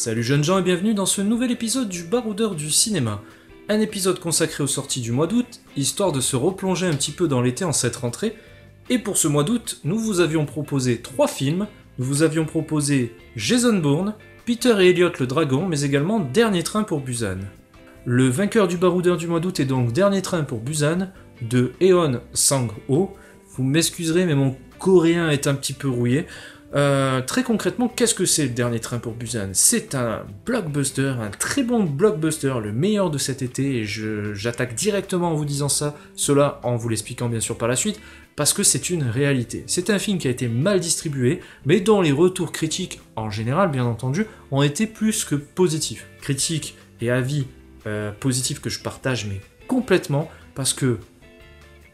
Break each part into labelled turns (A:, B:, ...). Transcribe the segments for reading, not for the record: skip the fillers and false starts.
A: Salut jeunes gens et bienvenue dans ce nouvel épisode du Baroudeur du cinéma. Un épisode consacré aux sorties du mois d'août, histoire de se replonger un petit peu dans l'été en cette rentrée. Et pour ce mois d'août, nous vous avions proposé 3 films. Nous vous avions proposé Jason Bourne, Peter et Elliot le Dragon, mais également Dernier Train pour Busan. Le vainqueur du Baroudeur du mois d'août est donc Dernier Train pour Busan, de Eon Sang-ho. Vous m'excuserez mais mon coréen est un petit peu rouillé. Très concrètement, qu'est-ce que c'est le Dernier Train pour Busan? C'est un blockbuster, un très bon blockbuster, le meilleur de cet été, et j'attaque directement en vous disant cela en vous l'expliquant bien sûr par la suite, parce que c'est une réalité. C'est un film qui a été mal distribué, mais dont les retours critiques, en général bien entendu, ont été plus que positifs. Critiques et avis positifs que je partage, mais complètement, parce que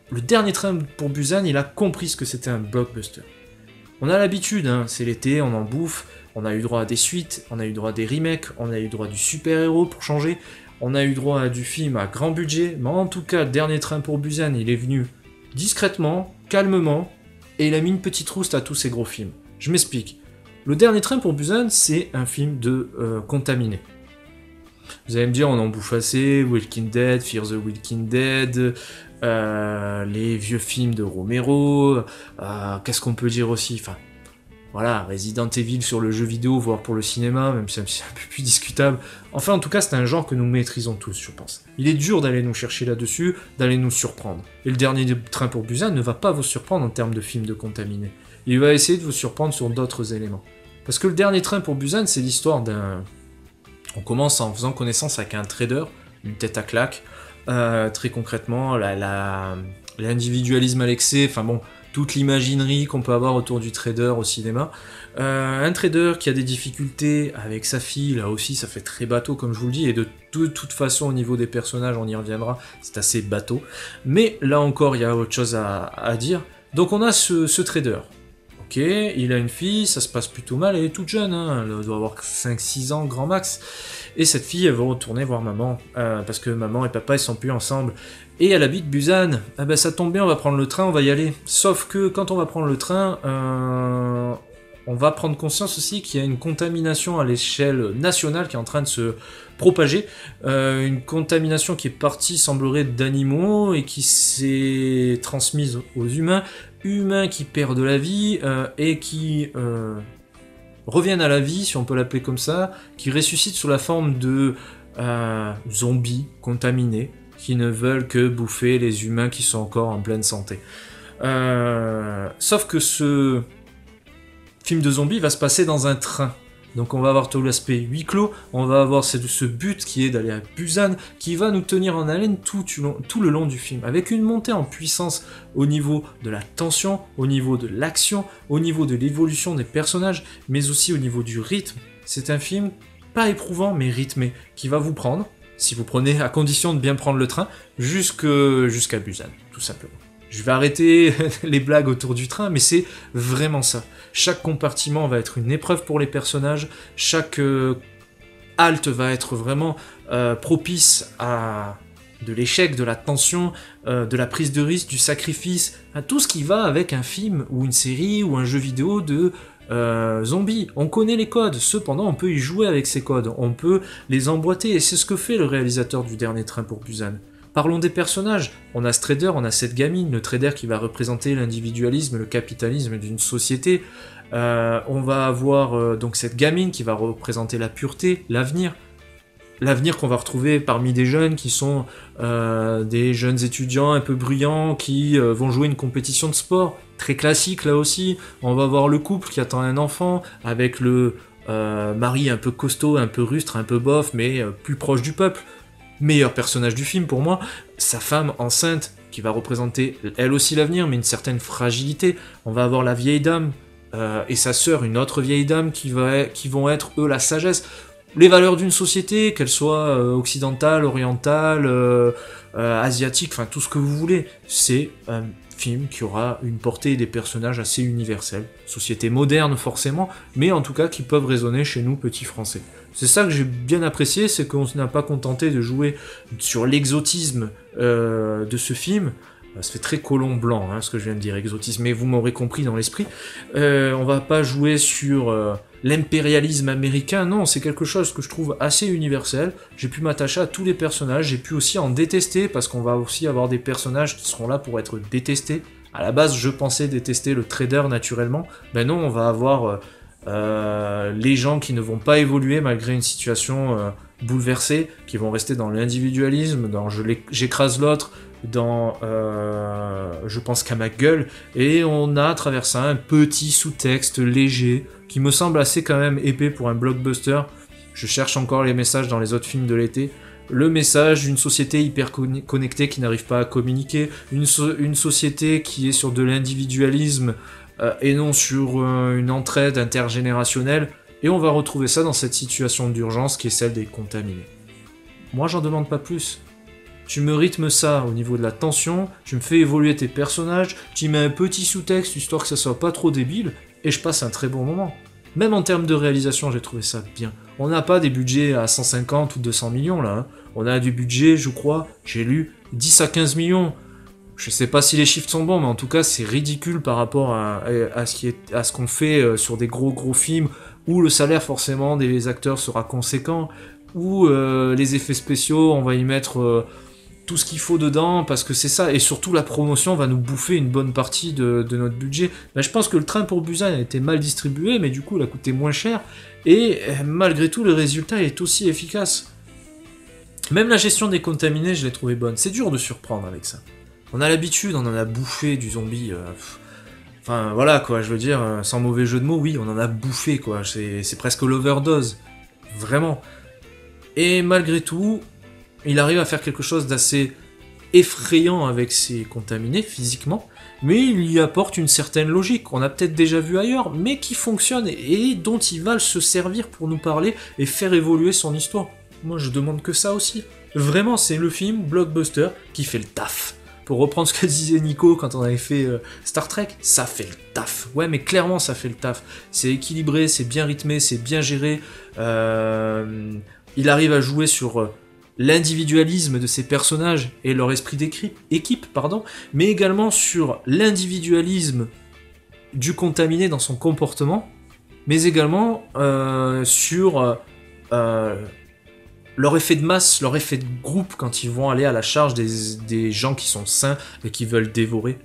A: le Dernier Train pour Busan, il a compris ce que c'était un blockbuster. On a l'habitude, hein, c'est l'été, on en bouffe, on a eu droit à des suites, on a eu droit à des remakes, on a eu droit à du super-héros pour changer, on a eu droit à du film à grand budget, mais en tout cas, le Dernier Train pour Busan, il est venu discrètement, calmement, et il a mis une petite rouste à tous ces gros films. Je m'explique. Le Dernier Train pour Busan, c'est un film de contaminé. Vous allez me dire, on en bouffe assez, Walking Dead, Fear the Walking Dead, les vieux films de Romero, qu'est-ce qu'on peut dire aussi, enfin, voilà, Resident Evil sur le jeu vidéo, voire pour le cinéma, même si c'est un peu plus discutable. Enfin, en tout cas, c'est un genre que nous maîtrisons tous, je pense. Il est dur d'aller nous chercher là-dessus, d'aller nous surprendre. Et le Dernier Train pour Busan ne va pas vous surprendre en termes de film de contaminé. Il va essayer de vous surprendre sur d'autres éléments. Parce que le Dernier Train pour Busan, c'est l'histoire d'un... On commence en faisant connaissance avec un trader, une tête à claque, très concrètement, l'individualisme à l'excès, enfin bon, toute l'imaginerie qu'on peut avoir autour du trader au cinéma. Un trader qui a des difficultés avec sa fille, là aussi ça fait très bateau comme je vous le dis, et de toute façon au niveau des personnages, on y reviendra, c'est assez bateau. Mais là encore, il y a autre chose à dire. Donc on a ce trader. Ok, il a une fille, ça se passe plutôt mal, elle est toute jeune, hein, elle doit avoir 5-6 ans grand max, et cette fille elle va retourner voir maman, parce que maman et papa ils sont plus ensemble, et elle habite Busan, ah ben ça tombe bien, on va prendre le train, on va y aller, sauf que quand on va prendre le train, on va prendre conscience aussi qu'il y a une contamination à l'échelle nationale qui est en train de se propager, une contamination qui est partie, semblerait, d'animaux et qui s'est transmise aux humains qui perdent la vie et qui reviennent à la vie, si on peut l'appeler comme ça, qui ressuscitent sous la forme de zombies contaminés qui ne veulent que bouffer les humains qui sont encore en pleine santé. Sauf que ce film de zombies va se passer dans un train. Donc on va avoir tout l'aspect huis clos, on va avoir ce but qui est d'aller à Busan, qui va nous tenir en haleine tout le long du film, avec une montée en puissance au niveau de la tension, au niveau de l'action, au niveau de l'évolution des personnages, mais aussi au niveau du rythme. C'est un film pas éprouvant mais rythmé, qui va vous prendre, si vous prenez à condition de bien prendre le train, jusqu'à Busan, tout simplement. Je vais arrêter les blagues autour du train, mais c'est vraiment ça. Chaque compartiment va être une épreuve pour les personnages, chaque halte va être vraiment propice à de l'échec, de la tension, de la prise de risque, du sacrifice, à tout ce qui va avec un film ou une série ou un jeu vidéo de zombies. On connaît les codes, cependant on peut y jouer avec ces codes, on peut les emboîter, et c'est ce que fait le réalisateur du Dernier Train pour Busan. Parlons des personnages, on a ce trader, on a cette gamine, le trader qui va représenter l'individualisme, le capitalisme d'une société, on va avoir donc cette gamine qui va représenter la pureté, l'avenir qu'on va retrouver parmi des jeunes qui sont des jeunes étudiants un peu bruyants qui vont jouer une compétition de sport, très classique là aussi, on va avoir le couple qui attend un enfant avec le mari un peu costaud, un peu rustre, un peu bof, mais plus proche du peuple. Meilleur personnage du film pour moi, sa femme enceinte qui va représenter elle aussi l'avenir mais une certaine fragilité. On va avoir la vieille dame et sa sœur, une autre vieille dame qui vont être eux la sagesse. Les valeurs d'une société, qu'elles soient occidentales, orientales, asiatiques, enfin tout ce que vous voulez. C'est un film qui aura une portée et des personnages assez universels. Société moderne forcément, mais en tout cas qui peuvent résonner chez nous petits français. C'est ça que j'ai bien apprécié, c'est qu'on n'a pas contenté de jouer sur l'exotisme de ce film, Ça fait très colon blanc, ce que je viens de dire, exotisme, mais vous m'aurez compris dans l'esprit. On va pas jouer sur l'impérialisme américain, non, c'est quelque chose que je trouve assez universel. J'ai pu m'attacher à tous les personnages, j'ai pu aussi en détester, parce qu'on va aussi avoir des personnages qui seront là pour être détestés. À la base, je pensais détester le trader naturellement, ben non, on va avoir les gens qui ne vont pas évoluer malgré une situation bouleversée, qui vont rester dans l'individualisme, dans j'écrase l'autre, dans je pense qu'à ma gueule, et on a à travers ça un petit sous-texte léger qui me semble assez quand même épais pour un blockbuster. Je cherche encore les messages dans les autres films de l'été. Le message d'une société hyper connectée qui n'arrive pas à communiquer, une société qui est sur de l'individualisme et non sur une entraide intergénérationnelle, et on va retrouver ça dans cette situation d'urgence qui est celle des contaminés. Moi j'en demande pas plus. Tu me rythmes ça au niveau de la tension, tu me fais évoluer tes personnages, tu mets un petit sous-texte histoire que ça soit pas trop débile, et je passe un très bon moment. Même en termes de réalisation, j'ai trouvé ça bien. On n'a pas des budgets à 150 ou 200 millions là, On a du budget, je crois, j'ai lu, 10 à 15 millions. Je sais pas si les chiffres sont bons, mais en tout cas, c'est ridicule par rapport à ce qu'on fait sur des gros films, où le salaire forcément des acteurs sera conséquent, où les effets spéciaux, on va y mettre tout ce qu'il faut dedans, parce que c'est ça, et surtout la promotion va nous bouffer une bonne partie de notre budget. Ben, je pense que le train pour Busan a été mal distribué, mais du coup il a coûté moins cher, et malgré tout le résultat est aussi efficace. Même la gestion des contaminés, je l'ai trouvé bonne. C'est dur de surprendre avec ça. On a l'habitude, on en a bouffé du zombie. Enfin voilà quoi, je veux dire, sans mauvais jeu de mots, oui, on en a bouffé quoi. C'est presque l'overdose. Vraiment. Et malgré tout, il arrive à faire quelque chose d'assez effrayant avec ses contaminés physiquement, mais il y apporte une certaine logique qu'on a peut-être déjà vu ailleurs, mais qui fonctionne et dont il va se servir pour nous parler et faire évoluer son histoire. Moi je demande que ça aussi. Vraiment, c'est le film blockbuster qui fait le taf. Pour reprendre ce que disait Nico quand on avait fait Star Trek, ça fait le taf. Ouais, mais clairement, ça fait le taf. C'est équilibré, c'est bien rythmé, c'est bien géré. Il arrive à jouer sur l'individualisme de ses personnages et leur esprit d'équipe, mais également sur l'individualisme du contaminé dans son comportement, mais également sur leur effet de masse, leur effet de groupe quand ils vont aller à la charge des gens qui sont sains et qui veulent dévorer.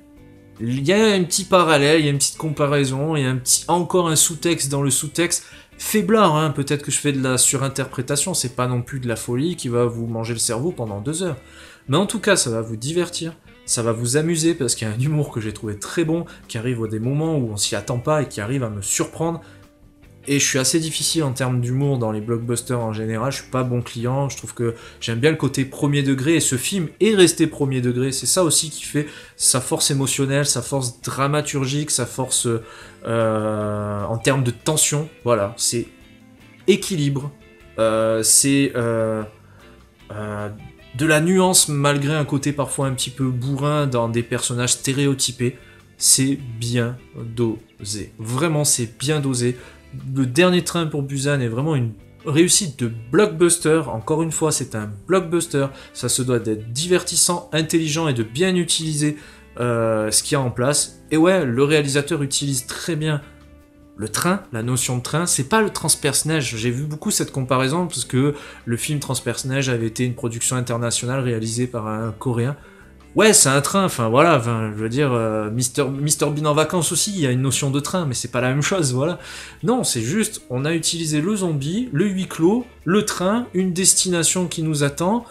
A: Il y a un petit parallèle, il y a une petite comparaison, il y a encore un sous-texte dans le sous-texte. Faiblard, hein, peut-être que je fais de la surinterprétation, c'est pas non plus de la folie qui va vous manger le cerveau pendant 2 heures. Mais en tout cas, ça va vous divertir, ça va vous amuser, parce qu'il y a un humour que j'ai trouvé très bon, qui arrive à des moments où on s'y attend pas et qui arrive à me surprendre. Et je suis assez difficile en termes d'humour dans les blockbusters en général, je suis pas bon client, je trouve que j'aime bien le côté premier degré, et ce film est resté premier degré, c'est ça aussi qui fait sa force émotionnelle, sa force dramaturgique, sa force en termes de tension, voilà, c'est équilibre, c'est de la nuance malgré un côté parfois un petit peu bourrin dans des personnages stéréotypés, c'est bien dosé, vraiment c'est bien dosé. Le dernier train pour Busan est vraiment une réussite de blockbuster. Encore une fois, c'est un blockbuster. Ça se doit d'être divertissant, intelligent et de bien utiliser ce qu'il y a en place. Et ouais, le réalisateur utilise très bien le train, la notion de train. C'est pas le transperce-neige. J'ai vu beaucoup cette comparaison parce que le film Transperce-neige avait été une production internationale réalisée par un Coréen. Ouais, c'est un train, enfin voilà, je veux dire, Mr Bean en vacances aussi, il y a une notion de train, mais c'est pas la même chose, voilà. Non, c'est juste, on a utilisé le zombie, le huis clos, le train, une destination qui nous attend,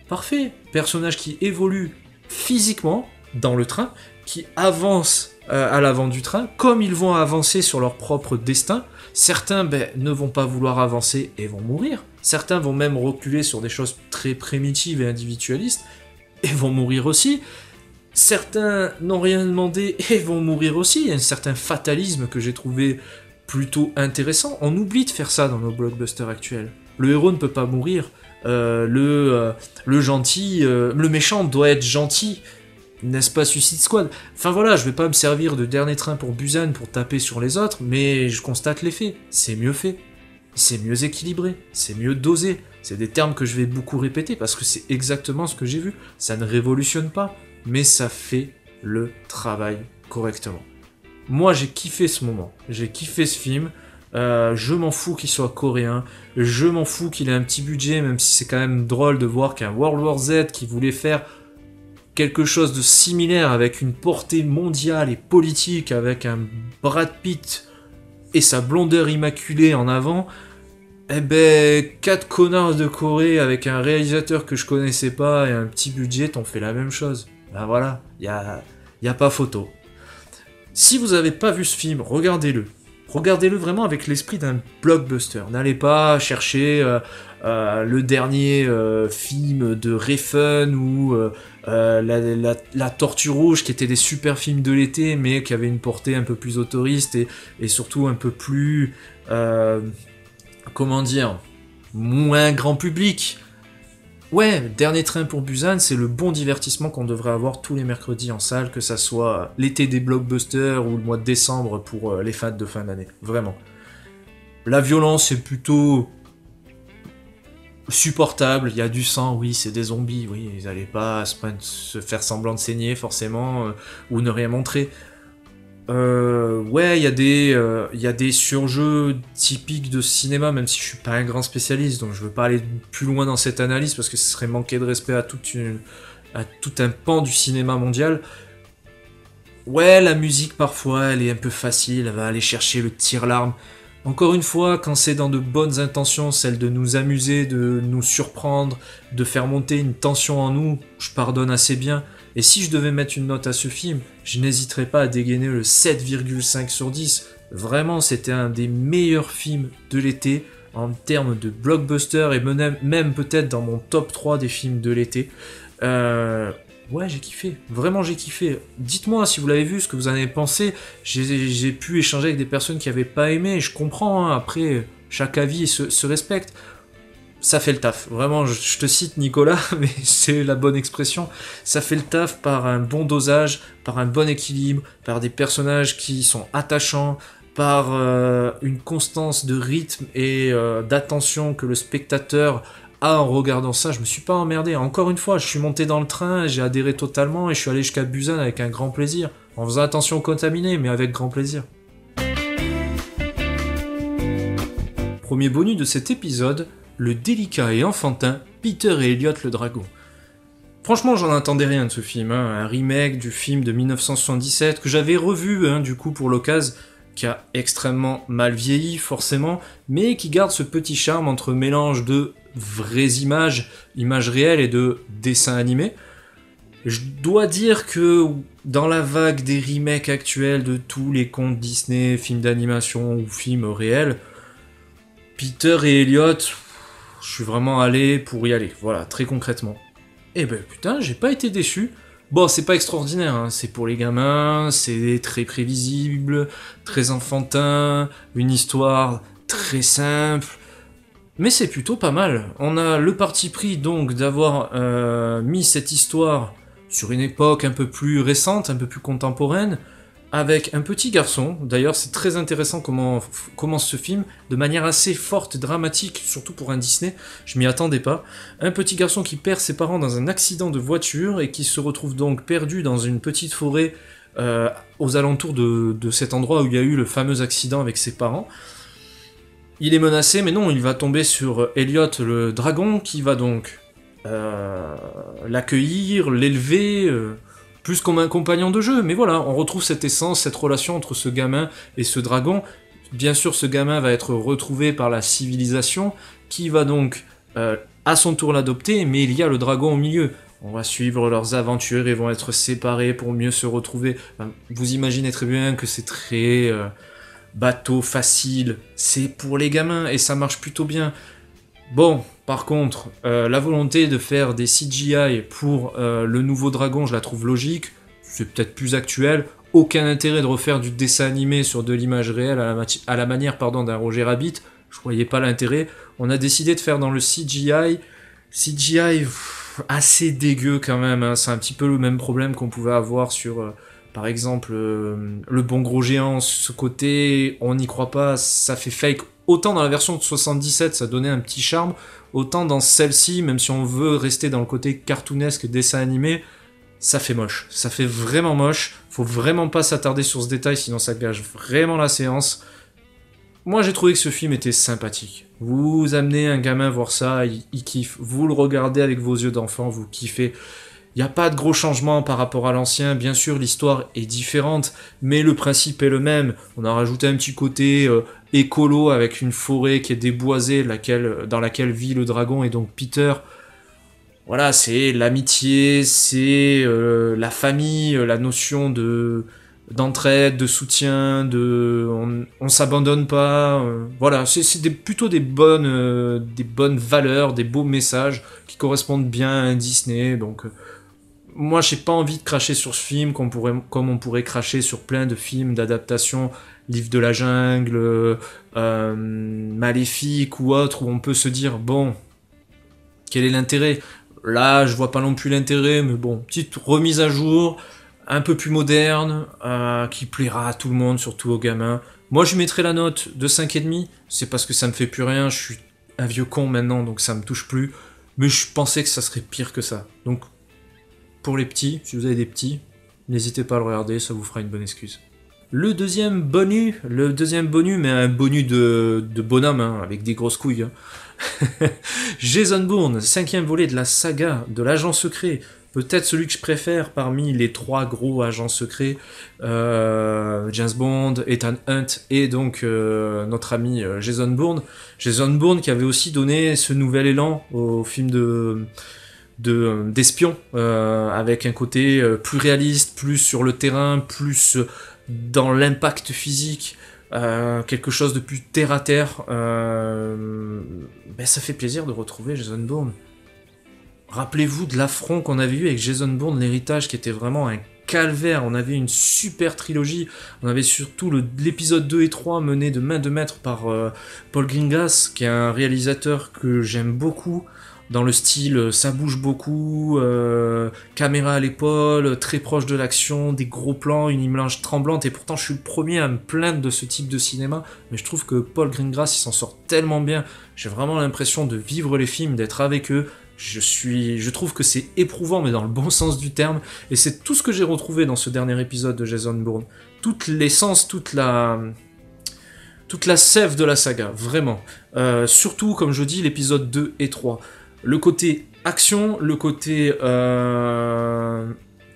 A: parfait. Personnage qui évolue physiquement dans le train, qui avance à l'avant du train, comme ils vont avancer sur leur propre destin. Certains ne vont pas vouloir avancer et vont mourir. Certains vont même reculer sur des choses très primitives et individualistes, et vont mourir aussi. Certains n'ont rien demandé et vont mourir aussi. Il y a un certain fatalisme que j'ai trouvé plutôt intéressant. On oublie de faire ça dans nos blockbusters actuels. Le héros ne peut pas mourir. Le gentil, le méchant doit être gentil. N'est-ce pas Suicide Squad? Enfin voilà, je vais pas me servir de dernier train pour Busan pour taper sur les autres, mais je constate les faits. C'est mieux fait. C'est mieux équilibré, c'est mieux dosé. C'est des termes que je vais beaucoup répéter parce que c'est exactement ce que j'ai vu. Ça ne révolutionne pas, mais ça fait le travail correctement. Moi, j'ai kiffé ce moment, j'ai kiffé ce film. Je m'en fous qu'il soit coréen, je m'en fous qu'il ait un petit budget, même si c'est quand même drôle de voir qu'un World War Z qui voulait faire quelque chose de similaire avec une portée mondiale et politique, avec un Brad Pitt et sa blondeur immaculée en avant, eh ben, 4 connards de Corée avec un réalisateur que je connaissais pas et un petit budget t'ont fait la même chose. Ben voilà, y a pas photo. Si vous avez pas vu ce film, regardez-le. Regardez-le vraiment avec l'esprit d'un blockbuster. N'allez pas chercher le dernier film de Refn ou la Tortue Rouge, qui étaient des super films de l'été, mais qui avaient une portée un peu plus autoriste et surtout un peu plus... comment dire, moins grand public. Ouais, Dernier train pour Busan, c'est le bon divertissement qu'on devrait avoir tous les mercredis en salle, que ça soit l'été des blockbusters ou le mois de décembre pour les fans de fin d'année. Vraiment. La violence est plutôt supportable, il y a du sang, oui, c'est des zombies, oui, ils n'allaient pas se faire semblant de saigner forcément, ou ne rien montrer. Ouais, il y a des surjeux typiques de cinéma, même si je suis pas un grand spécialiste, donc je veux pas aller plus loin dans cette analyse parce que ce serait manquer de respect à tout un pan du cinéma mondial. Ouais, la musique parfois, elle est un peu facile, elle va aller chercher le tire-larme. Encore une fois, quand c'est dans de bonnes intentions, celle de nous amuser, de nous surprendre, de faire monter une tension en nous, je pardonne assez bien. Et si je devais mettre une note à ce film, je n'hésiterais pas à dégainer le 7,5 sur 10. Vraiment, c'était un des meilleurs films de l'été en termes de blockbuster et même peut-être dans mon top 3 des films de l'été. Ouais, j'ai kiffé. Vraiment, j'ai kiffé. Dites-moi si vous l'avez vu, ce que vous en avez pensé. J'ai pu échanger avec des personnes qui n'avaient pas aimé. Je comprends, hein, après, chaque avis se respecte. Ça fait le taf. Vraiment, je te cite Nicolas, mais c'est la bonne expression. Ça fait le taf par un bon dosage, par un bon équilibre, par des personnages qui sont attachants, par une constance de rythme et d'attention que le spectateur a en regardant ça. Je me suis pas emmerdé. Encore une fois, je suis monté dans le train, j'ai adhéré totalement et je suis allé jusqu'à Busan avec un grand plaisir. En faisant attention aux contaminés, mais avec grand plaisir. Premier bonus de cet épisode, le délicat et enfantin Peter et Elliot le dragon. Franchement, j'en attendais rien de ce film, hein. Un remake du film de 1977 que j'avais revu du coup pour l'occasion, qui a extrêmement mal vieilli forcément, mais qui garde ce petit charme entre mélange de vraies images réelles et de dessins animés. Je dois dire que dans la vague des remakes actuels de tous les contes Disney, films d'animation ou films réels, Peter et Elliot, je suis vraiment allé pour y aller, voilà, très concrètement. Et ben putain, j'ai pas été déçu. Bon, c'est pas extraordinaire, hein. C'est pour les gamins, c'est très prévisible, très enfantin, une histoire très simple, mais c'est plutôt pas mal. On a le parti pris donc d'avoir mis cette histoire sur une époque un peu plus récente, un peu plus contemporaine, avec un petit garçon. D'ailleurs, c'est très intéressant comment commence ce film, de manière assez forte, dramatique, surtout pour un Disney, je m'y attendais pas. Un petit garçon qui perd ses parents dans un accident de voiture et qui se retrouve donc perdu dans une petite forêt aux alentours de cet endroit où il y a eu le fameux accident avec ses parents. Il est menacé, mais non, il va tomber sur Elliot le dragon, qui va donc l'accueillir, l'élever... plus comme un compagnon de jeu, mais voilà, on retrouve cette essence, cette relation entre ce gamin et ce dragon. Bien sûr, ce gamin va être retrouvé par la civilisation, qui va donc à son tour l'adopter, mais il y a le dragon au milieu. On va suivre leurs aventures, ils vont être séparés pour mieux se retrouver. Enfin, vous imaginez très bien que c'est très bateau, facile, c'est pour les gamins, et ça marche plutôt bien. Bon, par contre, la volonté de faire des CGI pour le nouveau dragon, je la trouve logique, c'est peut-être plus actuel, aucun intérêt de refaire du dessin animé sur de l'image réelle à la manière d'un Roger Rabbit, je voyais pas l'intérêt. On a décidé de faire dans le CGI assez dégueu quand même, hein. C'est un petit peu le même problème qu'on pouvait avoir sur... par exemple, le bon gros géant, ce côté, on n'y croit pas, ça fait fake. Autant dans la version de 77, ça donnait un petit charme, autant dans celle-ci, même si on veut rester dans le côté cartoonesque dessin animé, ça fait moche. Ça fait vraiment moche. Faut vraiment pas s'attarder sur ce détail, sinon ça gâche vraiment la séance. Moi, j'ai trouvé que ce film était sympathique. Vous amenez un gamin voir ça, il kiffe. Vous le regardez avec vos yeux d'enfant, vous kiffez. Il n'y a pas de gros changements par rapport à l'ancien. Bien sûr, l'histoire est différente, mais le principe est le même. On a rajouté un petit côté écolo avec une forêt qui est déboisée, dans laquelle vit le dragon et donc Peter. Voilà, c'est l'amitié, c'est la famille, la notion d'entraide, de soutien, on s'abandonne pas. Voilà, c'est plutôt des bonnes valeurs, des beaux messages qui correspondent bien à un Disney. Donc, moi, j'ai pas envie de cracher sur ce film comme on pourrait cracher sur plein de films d'adaptation, Livre de la jungle, Maléfique ou autre, où on peut se dire bon, quel est l'intérêt? Là, je vois pas non plus l'intérêt, mais bon, petite remise à jour, un peu plus moderne, qui plaira à tout le monde, surtout aux gamins. Moi, je mettrais la note de 5,5, c'est parce que ça me fait plus rien, je suis un vieux con maintenant, donc ça me touche plus. Mais je pensais que ça serait pire que ça. Donc, pour les petits, si vous avez des petits, n'hésitez pas à le regarder, ça vous fera une bonne excuse. Le deuxième bonus, mais un bonus de bonhomme, hein, avec des grosses couilles. Hein. Jason Bourne, 5e volet de la saga de l'agent secret. Peut-être celui que je préfère parmi les 3 gros agents secrets. James Bond, Ethan Hunt et donc notre ami Jason Bourne. Jason Bourne qui avait aussi donné ce nouvel élan au film d'espion, avec un côté plus réaliste, plus sur le terrain, plus dans l'impact physique, quelque chose de plus terre à terre. Ça fait plaisir de retrouver Jason Bourne. Rappelez-vous de l'affront qu'on avait eu avec Jason Bourne, l'héritage, qui était vraiment un calvaire. On avait une super trilogie. On avait surtout l'épisode 2 et 3 mené de main de maître par Paul Greengrass, qui est un réalisateur que j'aime beaucoup. Dans le style, ça bouge beaucoup, caméra à l'épaule, très proche de l'action, des gros plans, une image tremblante, et pourtant je suis le premier à me plaindre de ce type de cinéma, mais je trouve que Paul Greengrass, il s'en sort tellement bien, j'ai vraiment l'impression de vivre les films, d'être avec eux, je trouve que c'est éprouvant, mais dans le bon sens du terme, et c'est tout ce que j'ai retrouvé dans ce dernier épisode de Jason Bourne, toute l'essence, toute la sève de la saga, vraiment. Surtout, comme je dis, l'épisode 2 et 3. Le côté action, le côté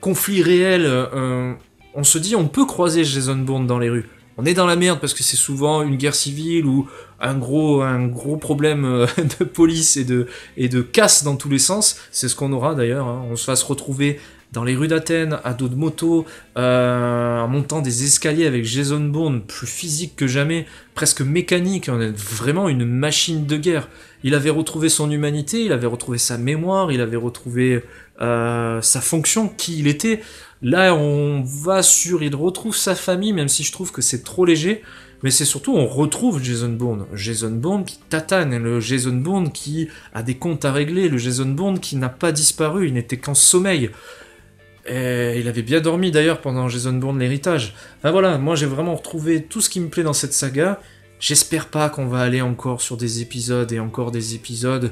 A: conflit réel, on se dit on peut croiser Jason Bourne dans les rues. On est dans la merde parce que c'est souvent une guerre civile ou un gros problème de police et de casse dans tous les sens. C'est ce qu'on aura d'ailleurs. Hein. On va se retrouver dans les rues d'Athènes, à dos de moto, en montant des escaliers avec Jason Bourne, plus physique que jamais, presque mécanique. On est vraiment une machine de guerre. Il avait retrouvé son humanité, il avait retrouvé sa mémoire, il avait retrouvé sa fonction, qui il était. Là, il retrouve sa famille, même si je trouve que c'est trop léger. Mais c'est surtout, on retrouve Jason Bourne. Jason Bourne qui tatane, le Jason Bourne qui a des comptes à régler, le Jason Bourne qui n'a pas disparu, il n'était qu'en sommeil. Et il avait bien dormi d'ailleurs pendant Jason Bourne l'héritage. Enfin voilà, moi j'ai vraiment retrouvé tout ce qui me plaît dans cette saga. J'espère pas qu'on va aller encore sur des épisodes et encore des épisodes.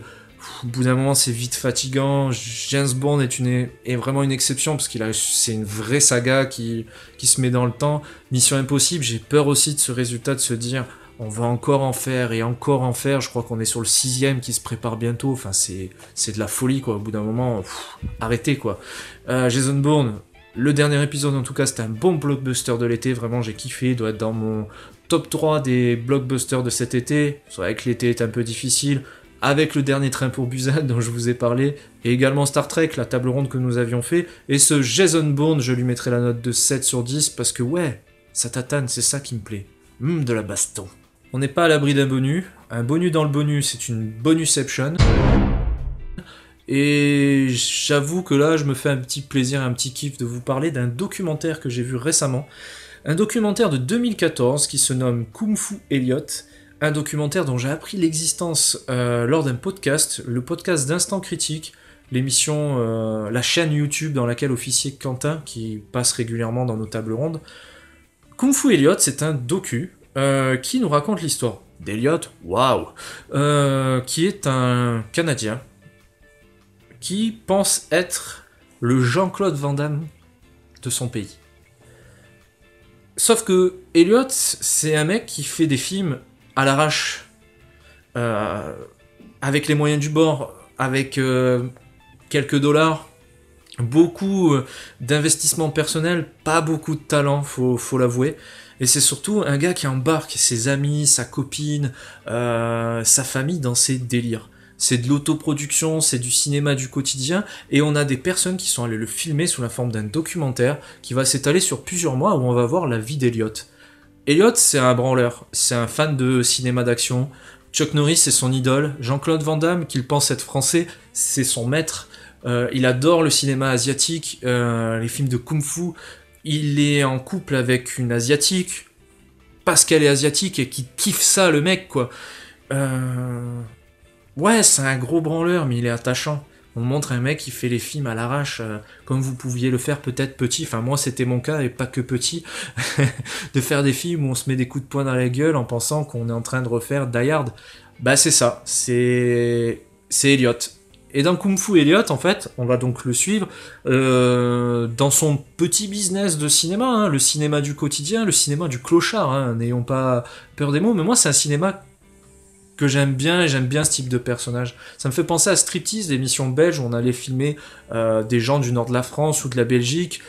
A: Au bout d'un moment, c'est vite fatigant. James Bond est vraiment une exception parce c'est une vraie saga qui se met dans le temps. Mission Impossible, j'ai peur aussi de ce résultat, de se dire on va encore en faire et encore en faire. Je crois qu'on est sur le 6e qui se prépare bientôt. Enfin, c'est de la folie, quoi. Au bout d'un moment, arrêtez, quoi. Jason Bourne, le dernier épisode, en tout cas, c'était un bon blockbuster de l'été. Vraiment, j'ai kiffé. Il doit être dans mon top 3 des blockbusters de cet été. C'est vrai que l'été est un peu difficile. Avec le dernier train pour Busan dont je vous ai parlé, et également Star Trek, la table ronde que nous avions fait, et ce Jason Bourne, je lui mettrai la note de 7 sur 10, parce que ouais, ça tatane, c'est ça qui me plaît. De la baston. On n'est pas à l'abri d'un bonus. Un bonus dans le bonus, c'est une bonusception. Et j'avoue que là, je me fais un petit plaisir, un petit kiff de vous parler d'un documentaire que j'ai vu récemment. Un documentaire de 2014 qui se nomme Kung Fu Elliot. Un documentaire dont j'ai appris l'existence lors d'un podcast, le podcast d'Instant Critique, l'émission, la chaîne YouTube dans laquelle officier Quentin, qui passe régulièrement dans nos tables rondes. Kung Fu Elliot, c'est un docu qui nous raconte l'histoire d'Elliot, waouh, qui est un Canadien qui pense être le Jean-Claude Van Damme de son pays. Sauf que Elliot, c'est un mec qui fait des films à l'arrache, avec les moyens du bord, avec quelques dollars, beaucoup d'investissement personnel, pas beaucoup de talent, faut l'avouer. Et c'est surtout un gars qui embarque ses amis, sa copine, sa famille dans ses délires. C'est de l'autoproduction, c'est du cinéma du quotidien, et on a des personnes qui sont allées le filmer sous la forme d'un documentaire qui va s'étaler sur plusieurs mois où on va voir la vie d'Elliot. Elliot, c'est un branleur, c'est un fan de cinéma d'action. Chuck Norris, c'est son idole. Jean-Claude Van Damme, qu'il pense être français, c'est son maître. Il adore le cinéma asiatique, les films de kung-fu. Il est en couple avec une asiatique, parce qu'elle est asiatique et qu'il kiffe ça, le mec, quoi. Ouais, c'est un gros branleur, mais il est attachant. On montre un mec qui fait les films à l'arrache, comme vous pouviez le faire peut-être petit, enfin moi c'était mon cas et pas que petit, de faire des films où on se met des coups de poing dans la gueule en pensant qu'on est en train de refaire Die Hard. Bah c'est ça, c'est Elliot. Et dans Kung Fu Elliot, en fait, on va donc le suivre dans son petit business de cinéma, hein, le cinéma du quotidien, le cinéma du clochard, hein, n'ayons pas peur des mots, mais moi c'est un cinéma que j'aime bien, et j'aime bien ce type de personnage. Ça me fait penser à Striptease, l'émission belge où on allait filmer des gens du nord de la France ou de la Belgique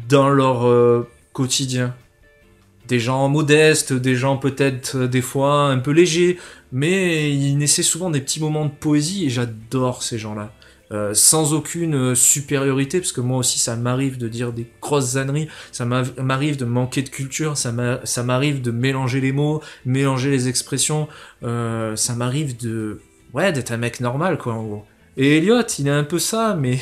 A: dans leur quotidien. Des gens modestes, des gens peut-être des fois un peu légers, mais ils naissaient souvent des petits moments de poésie et j'adore ces gens-là. Sans aucune supériorité, parce que moi aussi ça m'arrive de dire des grosses âneries, ça m'arrive de manquer de culture, ça m'arrive de mélanger les mots, mélanger les expressions, ça m'arrive de... ouais, d'être un mec normal, quoi, en gros. Et Elliot, il est un peu ça, mais...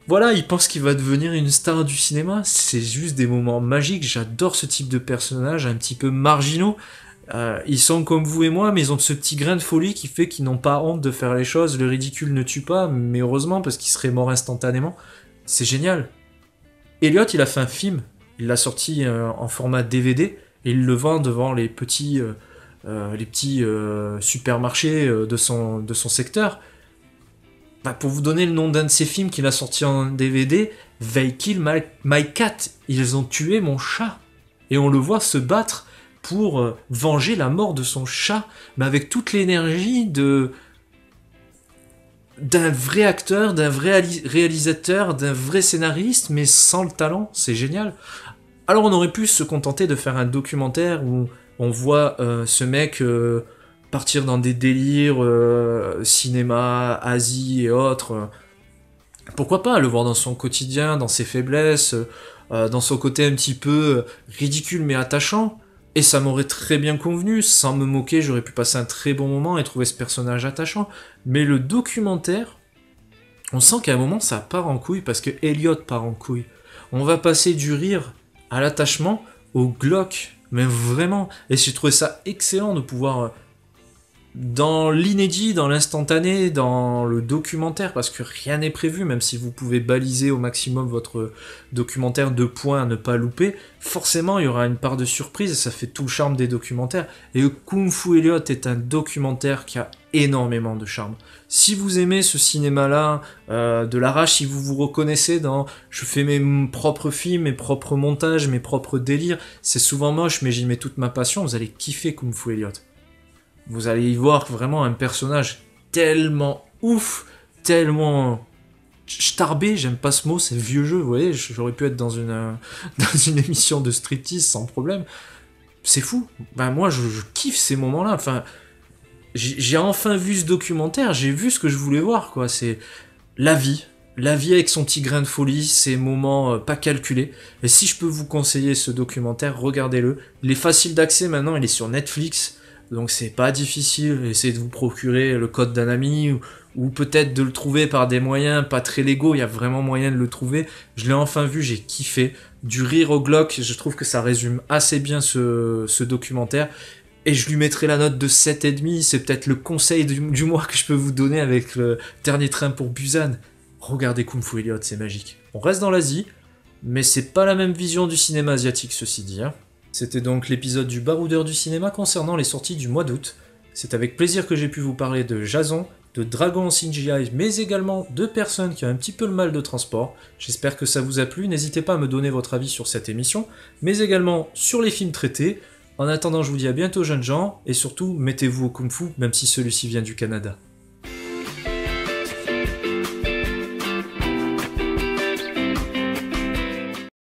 A: voilà, il pense qu'il va devenir une star du cinéma, c'est juste des moments magiques, j'adore ce type de personnages un petit peu marginaux. Ils sont comme vous et moi, mais ils ont ce petit grain de folie qui fait qu'ils n'ont pas honte de faire les choses. Le ridicule ne tue pas, mais heureusement, parce qu'ils seraient morts instantanément. C'est génial. Elliot, il a fait un film, il l'a sorti en format DVD, et il le vend devant les petits supermarchés de son secteur. Bah, pour vous donner le nom d'un de ses films qu'il a sorti en DVD, They Kill My Cat. Ils ont tué mon chat. Et on le voit se battre pour venger la mort de son chat, mais avec toute l'énergie d'un vrai acteur, d'un vrai réalisateur, d'un vrai scénariste, mais sans le talent, c'est génial. Alors on aurait pu se contenter de faire un documentaire où on voit ce mec partir dans des délires, cinéma, Asie et autres. Pourquoi pas le voir dans son quotidien, dans ses faiblesses, dans son côté un petit peu ridicule mais attachant. Et ça m'aurait très bien convenu, sans me moquer, j'aurais pu passer un très bon moment et trouver ce personnage attachant. Mais le documentaire, on sent qu'à un moment ça part en couille, parce que Elliot part en couille. On va passer du rire à l'attachement au glauque, mais vraiment. Et j'ai trouvé ça excellent de pouvoir, dans l'inédit, dans l'instantané, dans le documentaire, parce que rien n'est prévu, même si vous pouvez baliser au maximum votre documentaire de points à ne pas louper, forcément il y aura une part de surprise et ça fait tout le charme des documentaires. Et Kung Fu Elliot est un documentaire qui a énormément de charme. Si vous aimez ce cinéma-là, de l'arrache, si vous vous reconnaissez dans je fais mes propres films, mes propres montages, mes propres délires, c'est souvent moche mais j'y mets toute ma passion, vous allez kiffer Kung Fu Elliot. Vous allez y voir vraiment un personnage tellement ouf, tellement starbé, j'aime pas ce mot, c'est vieux jeu, vous voyez, j'aurais pu être dans une émission de striptease sans problème. C'est fou. Ben moi, je kiffe ces moments-là. Enfin, j'ai enfin vu ce documentaire, j'ai vu ce que je voulais voir, quoi. C'est la vie avec son petit grain de folie, ces moments pas calculés. Et si je peux vous conseiller ce documentaire, regardez-le. Il est facile d'accès maintenant, il est sur Netflix. Donc c'est pas difficile, essayez de vous procurer le code d'un ami ou peut-être de le trouver par des moyens pas très légaux, il y a vraiment moyen de le trouver. Je l'ai enfin vu, j'ai kiffé. Du rire au glauque, je trouve que ça résume assez bien ce documentaire. Et je lui mettrai la note de 7,5, c'est peut-être le conseil du mois que je peux vous donner avec le dernier train pour Busan. Regardez Kung Fu Elliot, c'est magique. On reste dans l'Asie, mais c'est pas la même vision du cinéma asiatique, ceci dit, hein. C'était donc l'épisode du baroudeur du cinéma concernant les sorties du mois d'août. C'est avec plaisir que j'ai pu vous parler de Jason, de dragons en CGI, mais également de personnes qui ont un petit peu le mal de transport. J'espère que ça vous a plu, n'hésitez pas à me donner votre avis sur cette émission, mais également sur les films traités. En attendant, je vous dis à bientôt jeunes gens, et surtout, mettez-vous au Kung Fu, même si celui-ci vient du Canada.